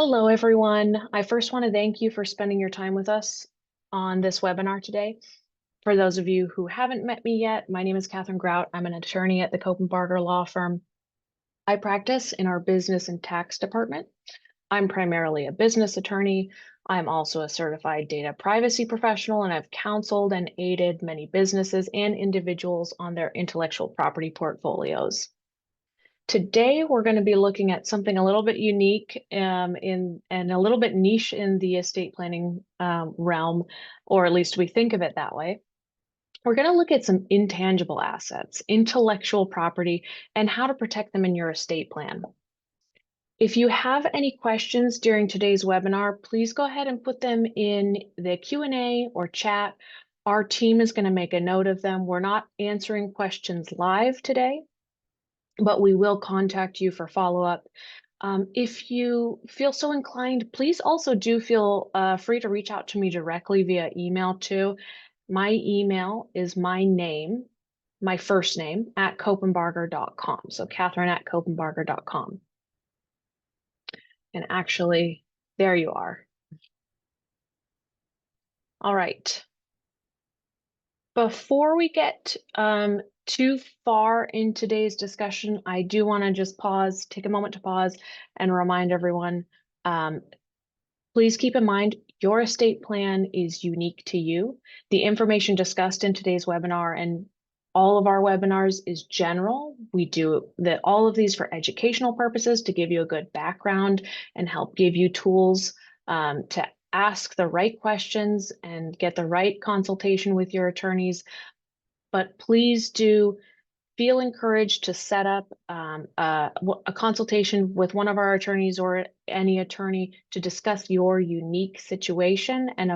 Hello, everyone. I first want to thank you for spending your time with us on this webinar today. For those of you who haven't met me yet, my name is Katherine Grout. I'm an attorney at the Copenbarger law firm. I practice in our business and tax department. I'm primarily a business attorney. I'm also a certified data privacy professional, and I've counseled and aided many businesses and individuals on their intellectual property portfolios. Today, we're going to be looking at something a little bit unique and a little bit niche in the estate planning realm, or at least we think of it that way. We're going to look at some intangible assets, intellectual property, and how to protect them in your estate plan. If you have any questions during today's webinar, please go ahead and put them in the Q&A or chat. Our team is going to make a note of them. We're not answering questions live today, but we will contact you for follow-up. If you feel so inclined, please also do feel free to reach out to me directly via email too. My email is my name, my first name, at copenbarger.com. So Katherine at copenbarger.com. And actually, there you are. All right. Before we get too far in today's discussion, I do want to just pause, take a moment to pause and remind everyone, please keep in mind your estate plan is unique to you. The information discussed in today's webinar and all of our webinars is general. We do all of these for educational purposes to give you a good background and help give you tools to ask the right questions and get the right consultation with your attorneys. But please do feel encouraged to set up a consultation with one of our attorneys or any attorney to discuss your unique situation and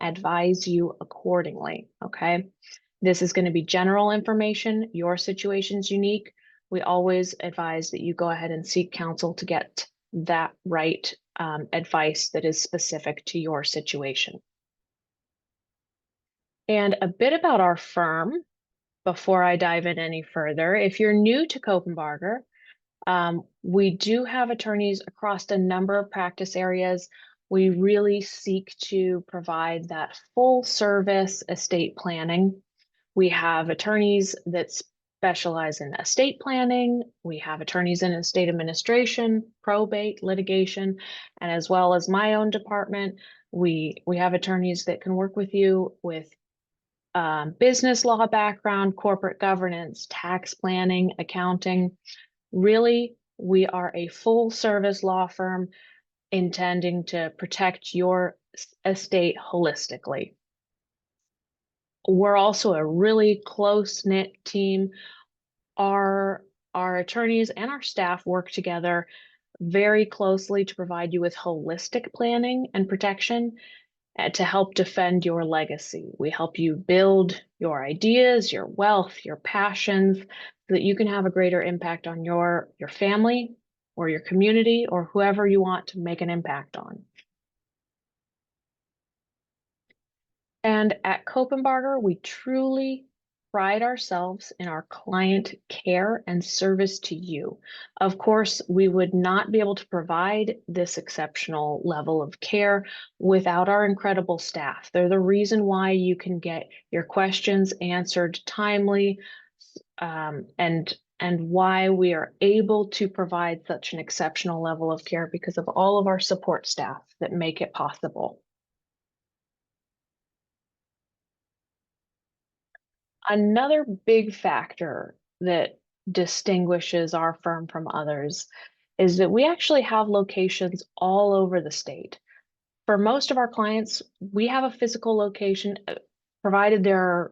advise you accordingly, okay? This is going to be general information. Your situation's unique. We always advise that you go ahead and seek counsel to get that right advice that is specific to your situation. And a bit about our firm before I dive in any further. If you're new to Copenbarger, we do have attorneys across a number of practice areas. We really seek to provide that full service estate planning. We have attorneys that specialize in estate planning. We have attorneys in estate administration, probate, litigation, and as well as my own department, we have attorneys that can work with you with business law background, corporate governance, tax planning, accounting. Really, we are a full service law firm intending to protect your estate holistically. We're also a really close-knit team. Our attorneys and our staff work together very closely to provide you with holistic planning and protection to help defend your legacy. We help you build your ideas, your wealth, your passions, so that you can have a greater impact on your family or your community or whoever you want to make an impact on. And at Copenbarger, we truly pride ourselves in our client care and service to you. Of course, we would not be able to provide this exceptional level of care without our incredible staff. They're the reason why you can get your questions answered timely, and why we are able to provide such an exceptional level of care because of all of our support staff that make it possible. Another big factor that distinguishes our firm from others is that we actually have locations all over the state. For most of our clients, we have a physical location, provided they're,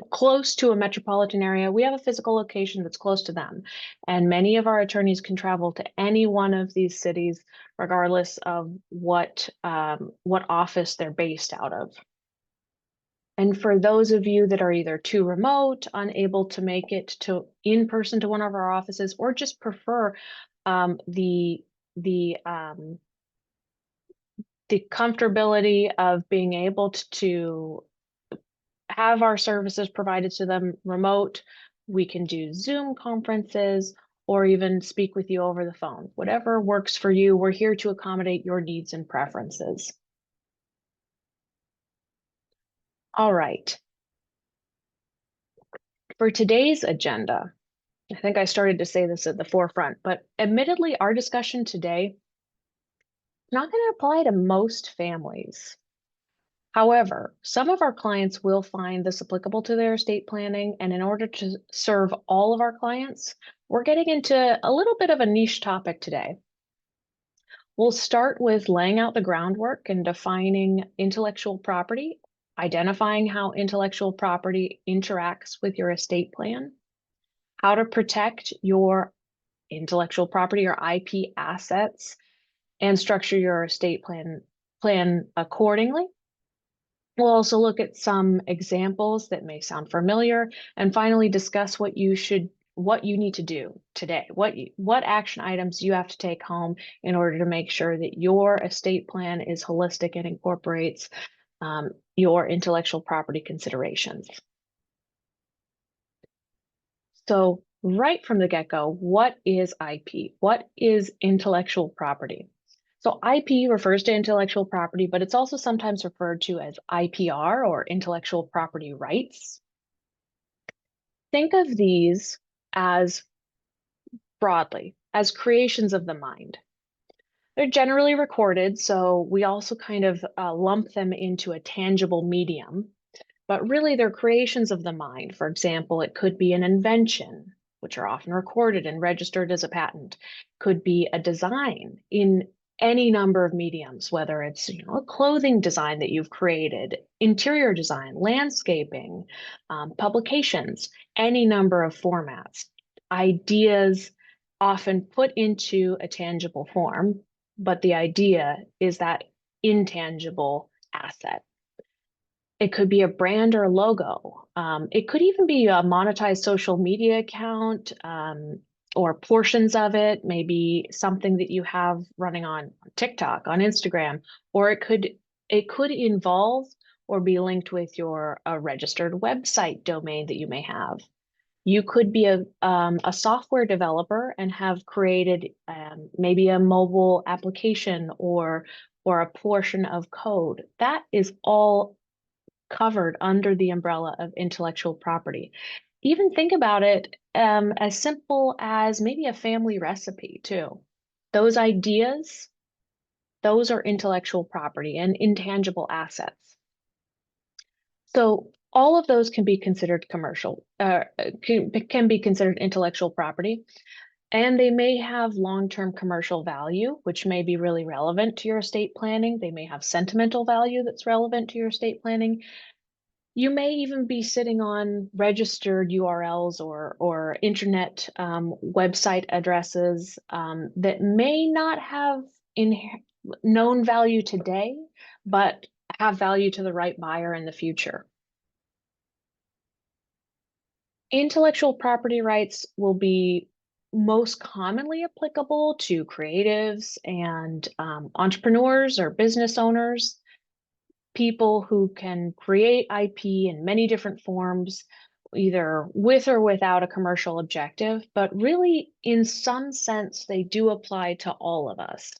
close to a metropolitan area, we have a physical location that's close to them. And many of our attorneys can travel to any one of these cities, regardless of what office they're based out of. And for those of you that are either too remote, unable to make it in person to one of our offices, or just prefer the comfortability of being able to have our services provided to them remote, we can do Zoom conferences, or even speak with you over the phone. Whatever works for you, we're here to accommodate your needs and preferences. All right. For today's agenda, I think I started to say this at the forefront, but admittedly, our discussion today is not going to apply to most families. However, some of our clients will find this applicable to their estate planning, and in order to serve all of our clients, we're getting into a little bit of a niche topic today. We'll start with laying out the groundwork and defining intellectual property, identifying how intellectual property interacts with your estate plan, how to protect your intellectual property or IP assets, and structure your estate plan accordingly. We'll also look at some examples that may sound familiar, and finally discuss what you need to do today, what action items you have to take home in order to make sure that your estate plan is holistic and incorporates your intellectual property considerations. So right from the get-go, what is IP? What is intellectual property? So IP refers to intellectual property, but it's also sometimes referred to as IPR or intellectual property rights. Think of these as broadly as creations of the mind. They're generally recorded, so we also kind of lump them into a tangible medium, but really they're creations of the mind. For example, it could be an invention, which are often recorded and registered as a patent, could be a design in any number of mediums, whether it's a clothing design that you've created, interior design, landscaping, publications, any number of formats. Ideas often put into a tangible form, but the idea is that intangible asset. It could be a brand or a logo. It could even be a monetized social media account, or portions of it, maybe something that you have running on TikTok, on Instagram, or it could involve or be linked with a registered website domain that you may have. You could be a software developer and have created maybe a mobile application or a portion of code. That is all covered under the umbrella of intellectual property. Even think about it as simple as maybe a family recipe too. Those ideas, those are intellectual property and intangible assets. So all of those can be considered can be considered intellectual property, and they may have long-term commercial value, which may be really relevant to your estate planning. They may have sentimental value that's relevant to your estate planning. You may even be sitting on registered URLs or internet website addresses that may not have known value today, but have value to the right buyer in the future. Intellectual property rights will be most commonly applicable to creatives and entrepreneurs or business owners, people who can create IP in many different forms, either with or without a commercial objective, but really, in some sense, they do apply to all of us.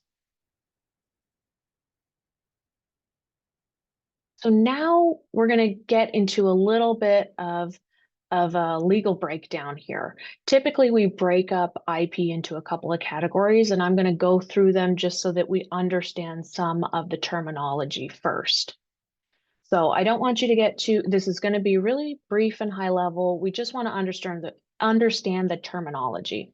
So now we're going to get into a little bit of a legal breakdown here. Typically, we break up IP into a couple of categories, and I'm going to go through them just so that we understand some of the terminology first. So I don't want you to get this is going to be really brief and high level. We just want to understand the terminology.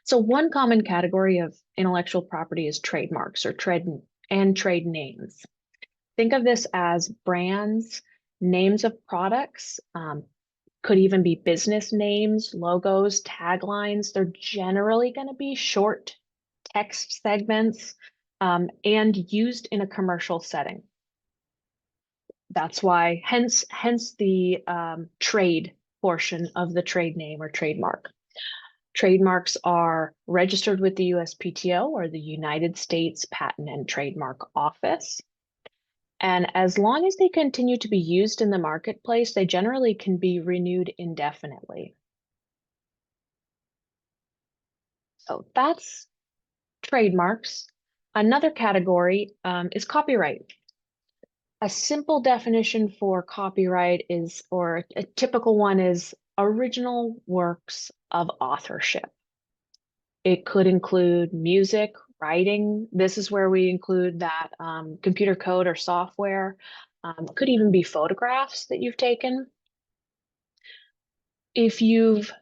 So one common category of intellectual property is trademarks or trade names. Think of this as brands, names of products, could even be business names, logos, taglines. They're generally going to be short text segments and used in a commercial setting. That's why, hence the trade portion of the trade name or trademark. Trademarks are registered with the USPTO or the United States Patent and Trademark Office. And as long as they continue to be used in the marketplace, they generally can be renewed indefinitely. So that's trademarks. Another category is copyright. A simple definition for copyright is, or a typical one is original works of authorship. It could include music, writing. This is where we include that computer code or software. It could even be photographs that you've taken. If you've,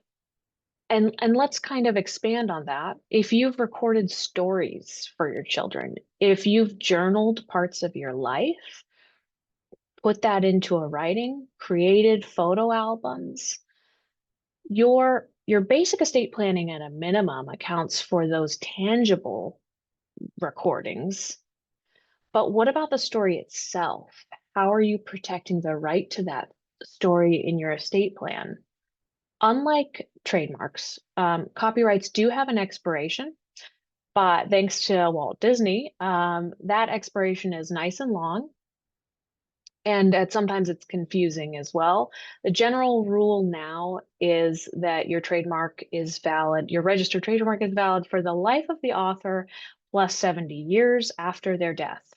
and let's kind of expand on that. If you've recorded stories for your children, if you've journaled parts of your life, put that into a writing, created photo albums, your basic estate planning at a minimum accounts for those tangible recordings. But what about the story itself? How are you protecting the right to that story in your estate plan? Unlike trademarks, copyrights do have an expiration, but thanks to Walt Disney, that expiration is nice and long. And sometimes it's confusing as well. The general rule now is that your trademark is valid, your registered trademark is valid for the life of the author plus 70 years after their death.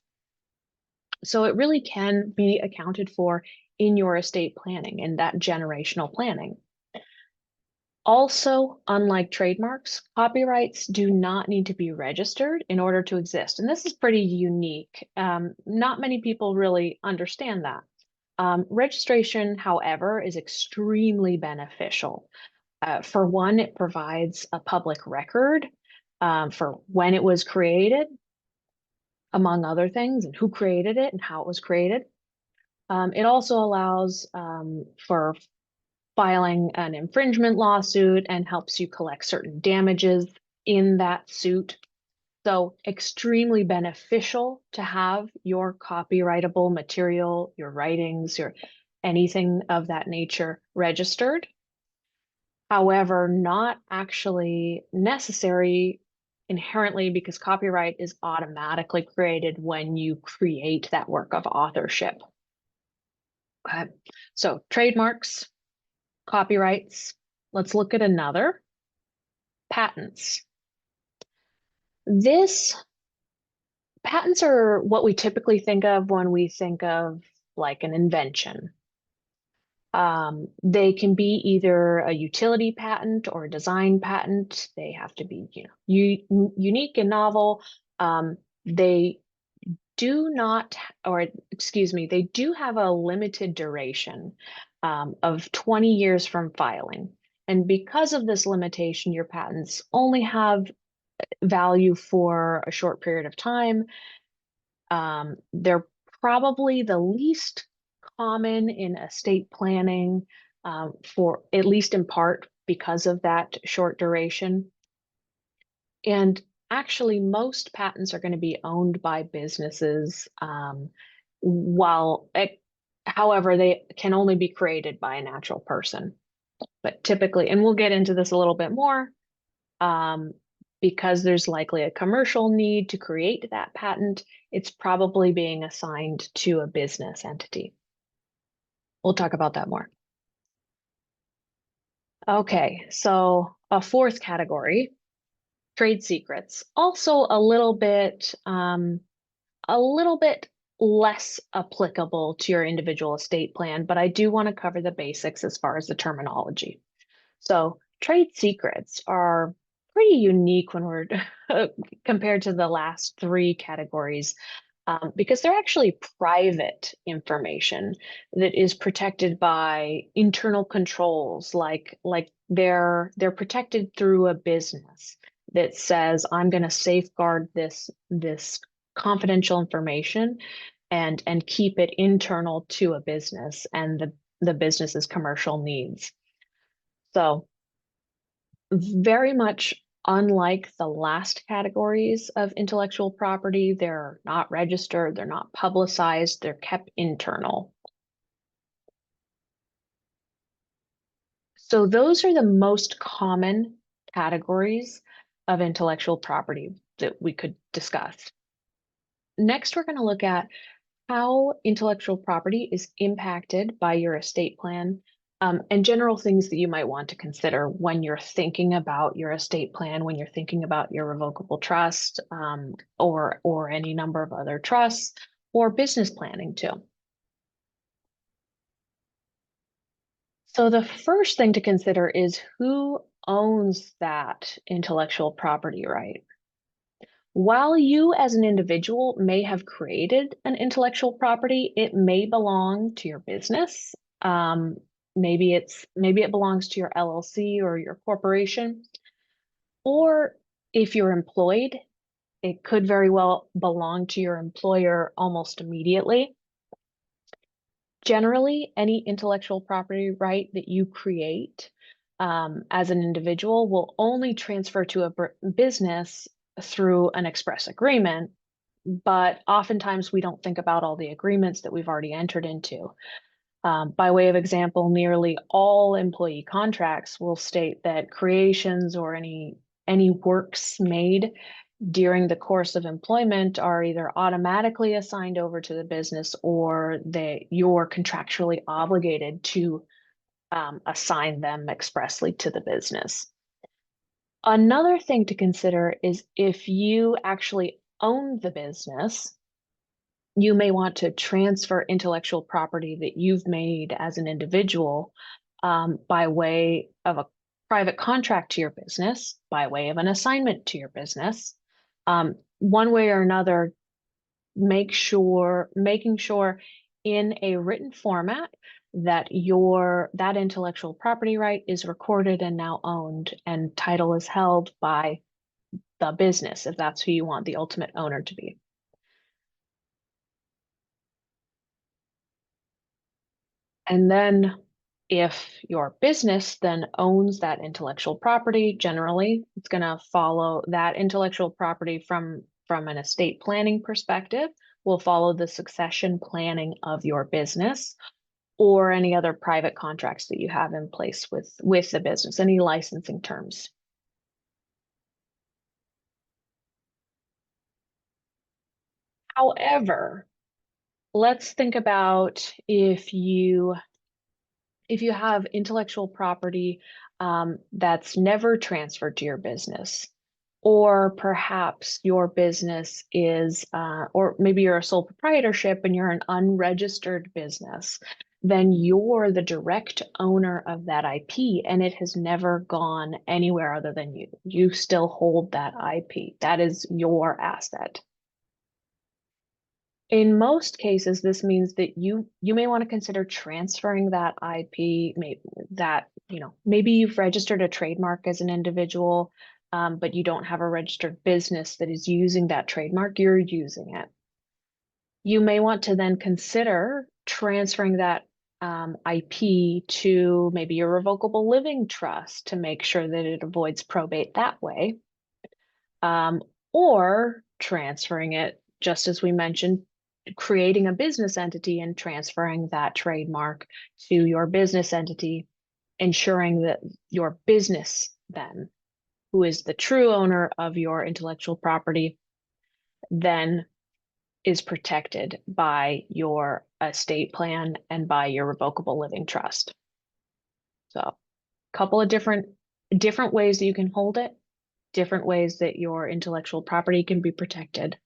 So it really can be accounted for in your estate planning and that generational planning. Also, unlike trademarks, copyrights do not need to be registered in order to exist. And this is pretty unique. Not many people really understand that. Registration, however, is extremely beneficial. For one, it provides a public record for when it was created, among other things, and who created it and how it was created. It also allows for filing an infringement lawsuit and helps you collect certain damages in that suit. So extremely beneficial to have your copyrightable material, your writings, your anything of that nature registered. However, not actually necessary inherently because copyright is automatically created when you create that work of authorship. Okay. So trademarks, copyrights. Let's look at another. Patents. Patents are what we typically think of when we think of like an invention. They can be either a utility patent or a design patent. They have to be, unique and novel. They do not, or excuse me, they do have a limited duration of 20 years from filing. And because of this limitation, your patents only have value for a short period of time. They're probably the least common in estate planning for at least in part because of that short duration. And actually, most patents are going to be owned by businesses, however, they can only be created by a natural person. But typically, and we'll get into this a little bit more, because there's likely a commercial need to create that patent, it's probably being assigned to a business entity. We'll talk about that more. Okay, so a fourth category, trade secrets. Also a little bit less applicable to your individual estate plan, but I do want to cover the basics as far as the terminology. So trade secrets are pretty unique when we're compared to the last three categories because they're actually private information that is protected by internal controls, like they're protected through a business that says I'm going to safeguard this confidential information and keep it internal to a business and the business's commercial needs. So very much unlike the last categories of intellectual property, they're not registered, they're not publicized, they're kept internal. So those are the most common categories of intellectual property that we could discuss. Next, we're going to look at how intellectual property is impacted by your estate plan and general things that you might want to consider when you're thinking about your estate plan, when you're thinking about your revocable trust, or any number of other trusts, or business planning too. So the first thing to consider is who owns that intellectual property right. While you as an individual may have created an intellectual property, it may belong to your business. Um, maybe it belongs to your LLC or your corporation, or if you're employed, it could very well belong to your employer almost immediately. Generally, any intellectual property right that you create as an individual will only transfer to a business through an express agreement, but oftentimes we don't think about all the agreements that we've already entered into. By way of example, nearly all employee contracts will state that creations or any works made during the course of employment are either automatically assigned over to the business or that you're contractually obligated to assign them expressly to the business. Another thing to consider is if you actually own the business, you may want to transfer intellectual property that you've made as an individual by way of a private contract to your business, by way of an assignment to your business. One way or another, making sure in a written format that that intellectual property right is recorded and now owned, and title is held by the business if that's who you want the ultimate owner to be. And then if your business then owns that intellectual property, generally it's going to follow that intellectual property from an estate planning perspective, will follow the succession planning of your business or any other private contracts that you have in place with the business, any licensing terms. However, let's think about if you have intellectual property that's never transferred to your business, or perhaps your business is, or maybe you're a sole proprietorship and you're an unregistered business, then you're the direct owner of that IP and it has never gone anywhere other than you. You still hold that IP. That is your asset. In most cases, this means that you may want to consider transferring that IP, maybe you've registered a trademark as an individual, but you don't have a registered business that is using that trademark, you're using it. You may want to then consider transferring that IP to maybe your revocable living trust to make sure that it avoids probate that way, or transferring it, just as we mentioned, creating a business entity and transferring that trademark to your business entity, ensuring that your business then, who is the true owner of your intellectual property, then is protected by your estate plan and by your revocable living trust. So a couple of different ways that you can hold it, different ways that your intellectual property can be protected.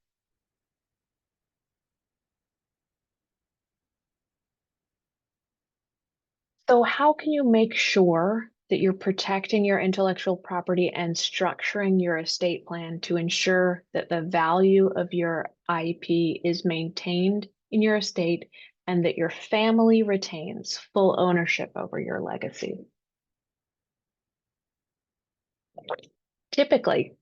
So how can you make sure that you're protecting your intellectual property and structuring your estate plan to ensure that the value of your IP is maintained in your estate and that your family retains full ownership over your legacy? Typically,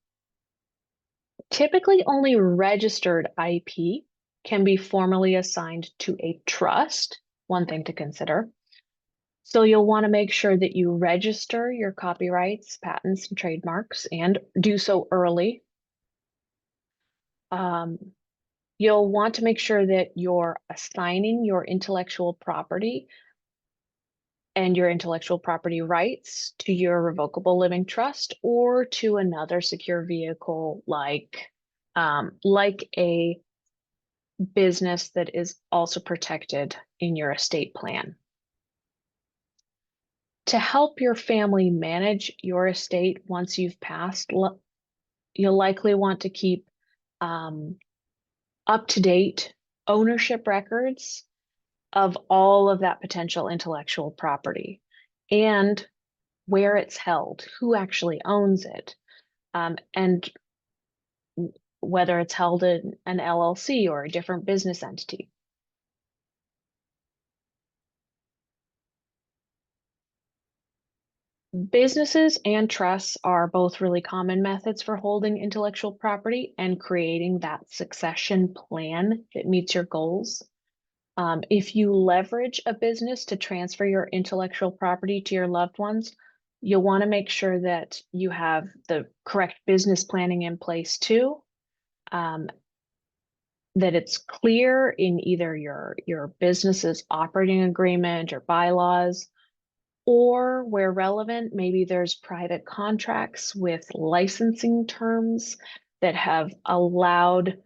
typically only registered IP can be formally assigned to a trust, one thing to consider. So you'll want to make sure that you register your copyrights, patents, and trademarks, and do so early. Um, you'll want to make sure that you're assigning your intellectual property and your intellectual property rights to your revocable living trust or to another secure vehicle like a business that is also protected in your estate plan. To help your family manage your estate once you've passed, you'll likely want to keep um, up-to-date ownership records of all of that potential intellectual property and where it's held, who actually owns it, and whether it's held in an LLC or a different business entity. Businesses and trusts are both really common methods for holding intellectual property and creating that succession plan that meets your goals. If you leverage a business to transfer your intellectual property to your loved ones, you'll want to make sure that you have the correct business planning in place too, that it's clear in either your business's operating agreement or bylaws, or where relevant, maybe there's private contracts with licensing terms that have allowed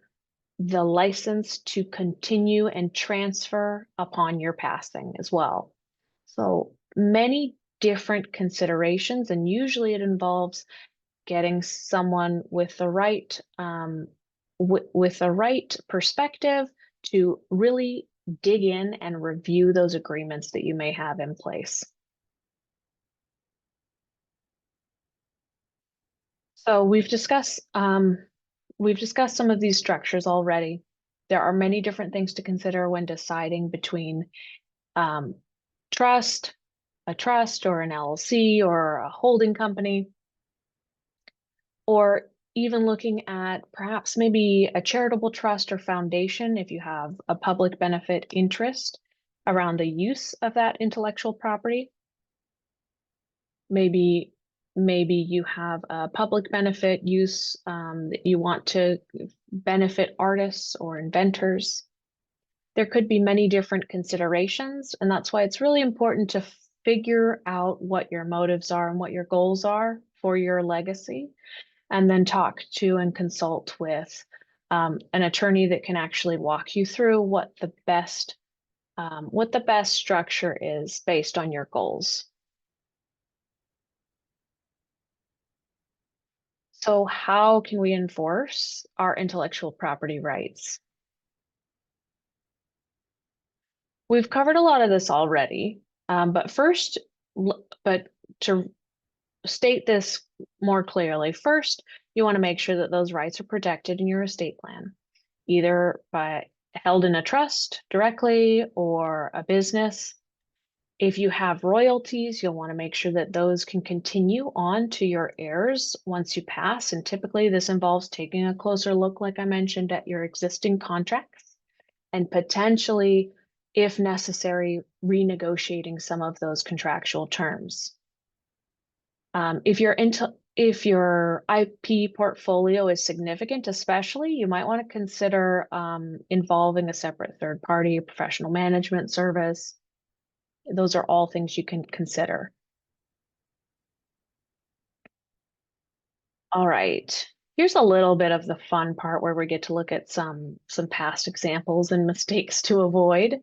the license to continue and transfer upon your passing as well. So many different considerations, and usually it involves getting someone with the right with the right perspective to really dig in and review those agreements that you may have in place. So we've discussed some of these structures already. There are many different things to consider when deciding between um, trust, a trust or an LLC or a holding company, or even looking at perhaps maybe a charitable trust or foundation if you have a public benefit interest around the use of that intellectual property. Maybe you have a public benefit use that you want to benefit artists or inventors. There could be many different considerations, and that's why it's really important to figure out what your motives are and what your goals are for your legacy, and then talk to and consult with an attorney that can actually walk you through what the best structure is based on your goals. So how can we enforce our intellectual property rights? We've covered a lot of this already, but to state this more clearly, first, you want to make sure that those rights are protected in your estate plan, either by held in a trust directly or a business. If you have royalties, you'll want to make sure that those can continue on to your heirs once you pass. And typically this involves taking a closer look, like I mentioned, at your existing contracts and potentially, if necessary, renegotiating some of those contractual terms. If your IP portfolio is significant, especially, you might want to consider involving a separate third party, a professional management service. Those are all things you can consider. All right. Here's a little bit of the fun part where we get to look at some past examples and mistakes to avoid.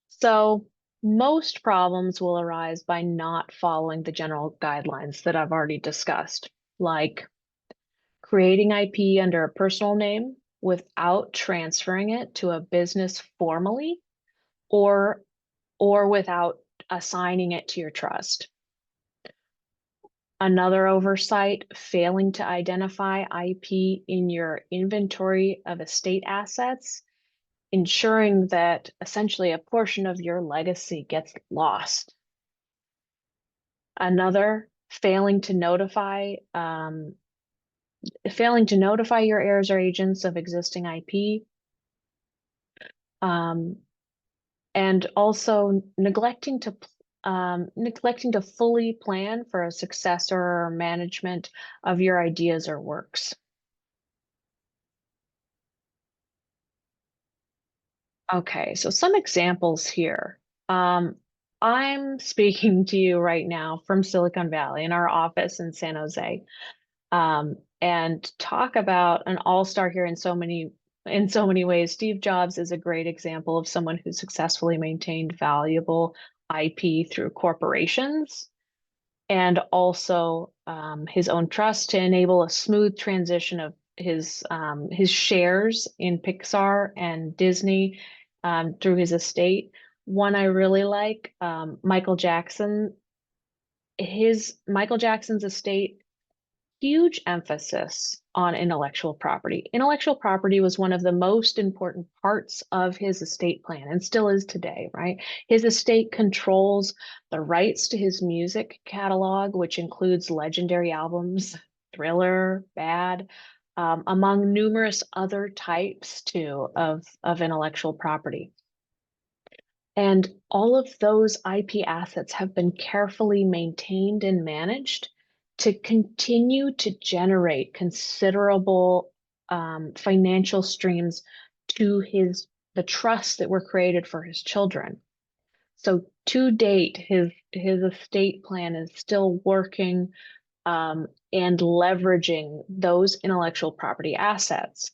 So most problems will arise by not following the general guidelines that I've already discussed, like creating IP under a personal name without transferring it to a business formally, or without assigning it to your trust. Another oversight, failing to identify IP in your inventory of estate assets, ensuring that essentially a portion of your legacy gets lost. Another, failing to notify your heirs or agents of existing IP, and also neglecting to fully plan for a successor or management of your ideas or works. Okay, so some examples here. I'm speaking to you right now from Silicon Valley in our office in San Jose, and talk about an all-star here in so many ways. Steve Jobs is a great example of someone who successfully maintained valuable IP through corporations and also his own trust to enable a smooth transition of his shares in Pixar and Disney through his estate. One I really like, Michael Jackson. Michael Jackson's estate, huge emphasis on intellectual property. Intellectual property was one of the most important parts of his estate plan and still is today, right? His estate controls the rights to his music catalog, which includes legendary albums, Thriller, Bad, among numerous other types too of intellectual property. And all of those IP assets have been carefully maintained and managed to continue to generate considerable financial streams to the trusts that were created for his children. So to date, his estate plan is still working and leveraging those intellectual property assets.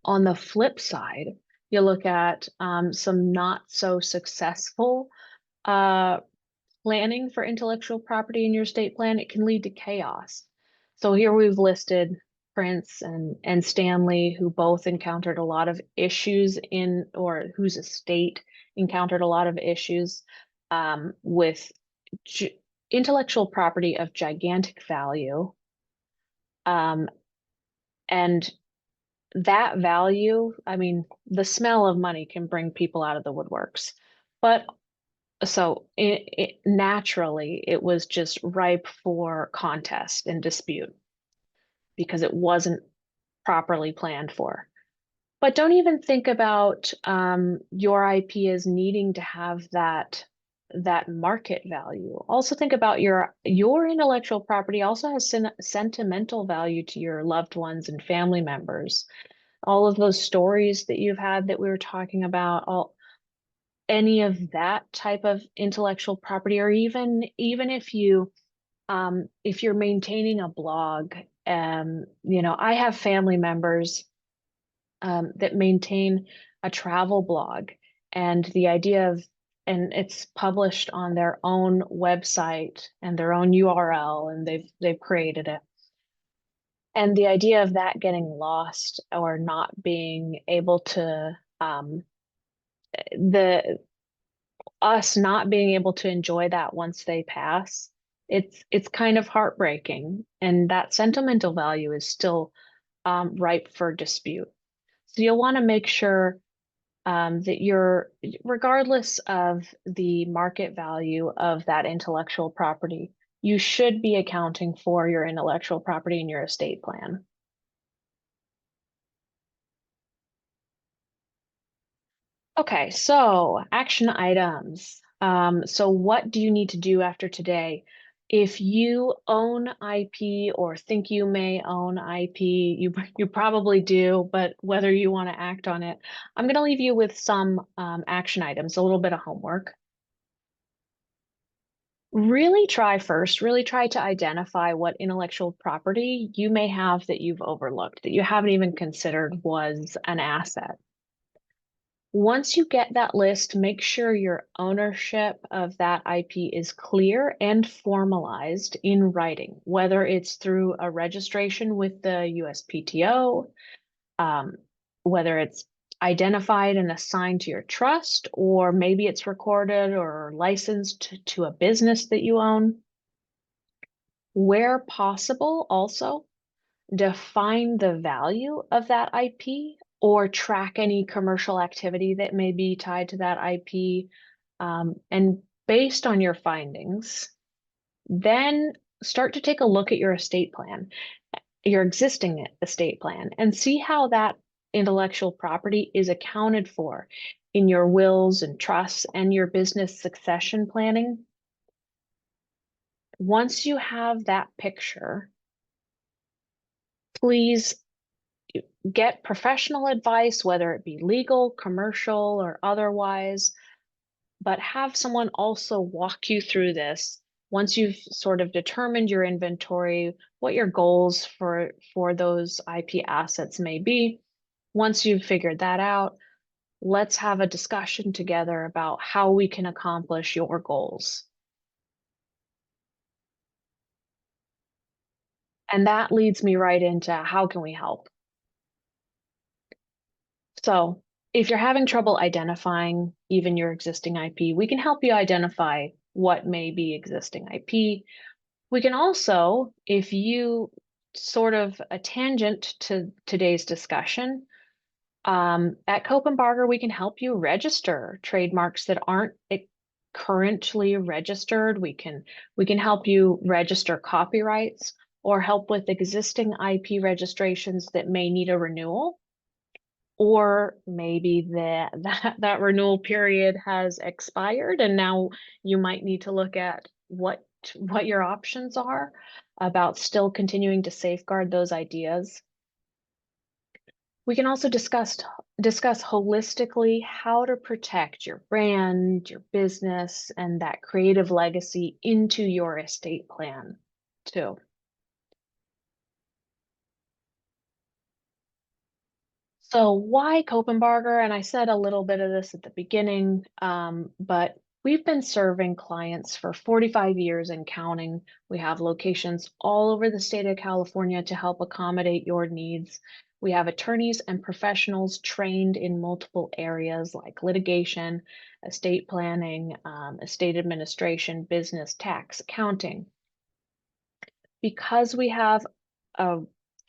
On the flip side, you look at some not so successful planning for intellectual property in your estate plan. It can lead to chaos. So here we've listed Prince and Stanley, who both encountered a lot of issues or whose estate encountered a lot of issues with intellectual property of gigantic value. And that value, I mean, the smell of money can bring people out of the woodworks. But so naturally, it was just ripe for contest and dispute because it wasn't properly planned for. But don't even think about your IP as needing to have that market value. Also think about your intellectual property also has sentimental value to your loved ones and family members. All of those stories that you've had that we were talking about, any of that type of intellectual property, or even if you're maintaining a blog, I have family members that maintain a travel blog, and and it's published on their own website and their own URL, and they've created it. And the idea of that getting lost or not being able to us not being able to enjoy that once they pass, it's kind of heartbreaking, and that sentimental value is still ripe for dispute. So you'll want to make sure that regardless of the market value of that intellectual property, you should be accounting for your intellectual property in your estate plan. Okay, so action items. So what do you need to do after today? If you own IP or think you may own IP, you probably do, but whether you want to act on it, I'm going to leave you with some action items, a little bit of homework. Really try to identify what intellectual property you may have that you've overlooked, that you haven't even considered was an asset. Once you get that list, make sure your ownership of that IP is clear and formalized in writing, whether it's through a registration with the USPTO, whether it's identified and assigned to your trust, or maybe it's recorded or licensed to a business that you own. Where possible, also define the value of that IP or track any commercial activity that may be tied to that IP. And based on your findings, then start to take a look at your estate plan, your existing estate plan, and see how that intellectual property is accounted for in your wills and trusts and your business succession planning. Once you have that picture, please get professional advice, whether it be legal, commercial, or otherwise, but have someone also walk you through this once you've sort of determined your inventory, what your goals for those IP assets may be. Once you've figured that out, Let's have a discussion together about how we can accomplish your goals. And that leads me right into how can we help? So, if you're having trouble identifying even your existing IP, we can help you identify what may be existing IP. We can also, if you sort of a tangent to today's discussion, at Copenbarger, we can help you register trademarks that aren't currently registered. We can help you register copyrights or help with existing IP registrations that may need a renewal, or maybe that renewal period has expired and now you might need to look at what your options are about still continuing to safeguard those ideas. We can also discuss holistically how to protect your brand, your business, and that creative legacy into your estate plan too. So why Copenbarger? And I said a little bit of this at the beginning, but we've been serving clients for 45 years and counting. We have locations all over the state of California to help accommodate your needs. We have attorneys and professionals trained in multiple areas like litigation, estate planning, estate administration, business, tax, accounting. Because we have a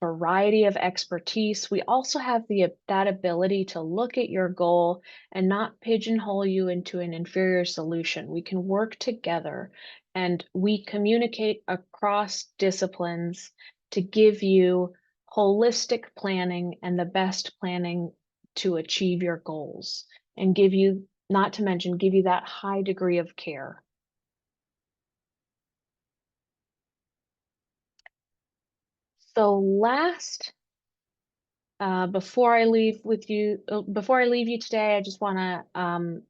variety of expertise, we also have that ability to look at your goal and not pigeonhole you into an inferior solution. We can work together and we communicate across disciplines to give you holistic planning and the best planning to achieve your goals and give you, not to mention, give you that high degree of care. So before I leave you today, I just want to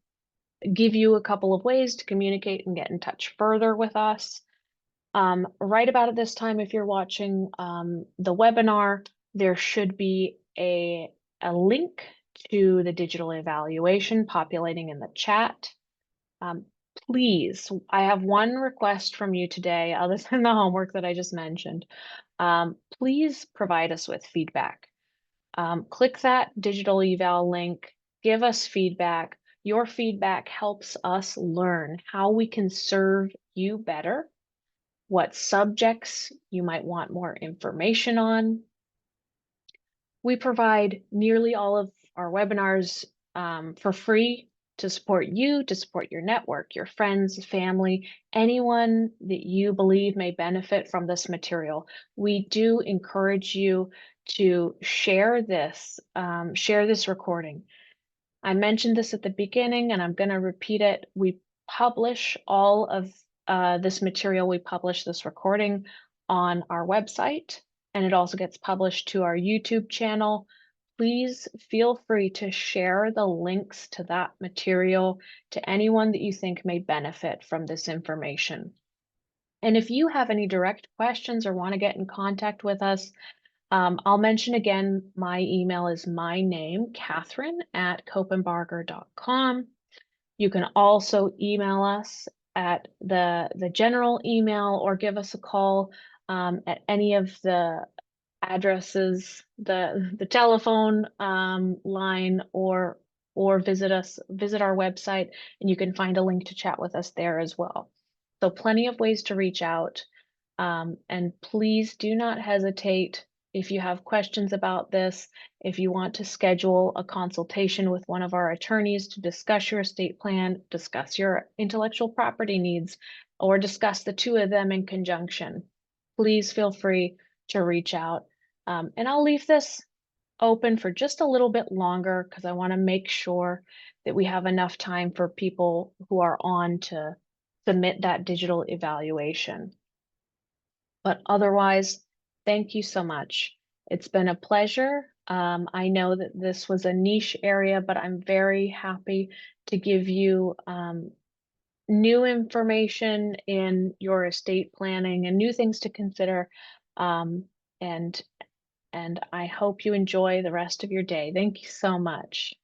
give you a couple of ways to communicate and get in touch further with us. Right about at this time, if you're watching the webinar, there should be a link to the digital evaluation populating in the chat. Please, I have one request from you today, other than the homework that I just mentioned. Please provide us with feedback. Click that digital eval link, give us feedback. Your feedback helps us learn how we can serve you better, what subjects you might want more information on. We provide nearly all of our webinars for free to support you, to support your network, your friends, family, anyone that you believe may benefit from this material. We do encourage you to share this recording. I mentioned this at the beginning and I'm going to repeat it. We publish all of this material. We publish this recording on our website, and it also gets published to our YouTube channel. Please feel free to share the links to that material to anyone that you think may benefit from this information. And if you have any direct questions or want to get in contact with us, I'll mention again, my email is my name, Katherine at Copenbarger.com. You can also email us at the general email or give us a call at any of the addresses, the telephone line, or visit our website, and you can find a link to chat with us there as well. So plenty of ways to reach out. And please do not hesitate if you have questions about this, if you want to schedule a consultation with one of our attorneys to discuss your estate plan, discuss your intellectual property needs, or discuss the two of them in conjunction, please feel free to reach out. And I'll leave this open for just a little bit longer because I want to make sure that we have enough time for people who are on to submit that digital evaluation. But otherwise, thank you so much. It's been a pleasure. I know that this was a niche area, but I'm very happy to give you new information in your estate planning and new things to consider. And I hope you enjoy the rest of your day. Thank you so much.